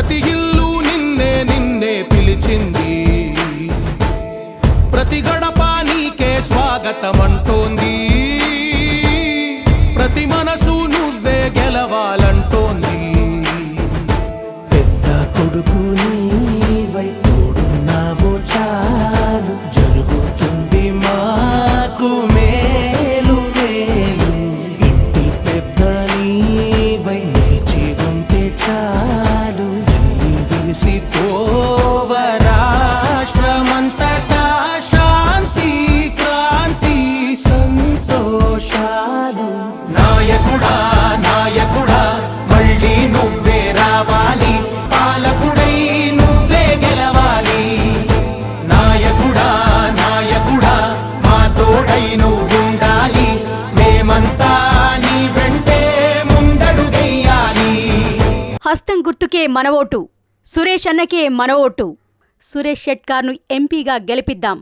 ప్రతి ఇల్లు నిన్నే నిన్నే పిలిచింది, ప్రతి గడప నీకే స్వాగతమంటోంది, ప్రతి మనసు నువ్వే గెలవాలంటోంది. పెద్ద కొడుకు నీవై తోడున్నావో చాలు, జరుగుతుంది మాకు మేలు మేలు. ఇంటి పెద్ద నీవై నిలిచి ఉంటే చాలు, వెళ్ళి విసిపోవ రాష్ట్రమంతటా శాంతి క్రాంతి సంతోషాలు. నాయకుడా నాయకుడా మళ్ళీ నువ్వే రావాలి, పాలకుడై నువ్వే గెలవాలి. నాయకుడా నాయకుడా మా తోడై నువ్వుండాలి, మేమంతా నీ వెంటే ముందడుగెయ్యాలి. హస్తం గుర్తుకే మన ఓటు, సురేష్ అన్నకే మన ఓటు. సురేష్ షెట్కార్ను ఎంపీగా గెలిపిద్దాం.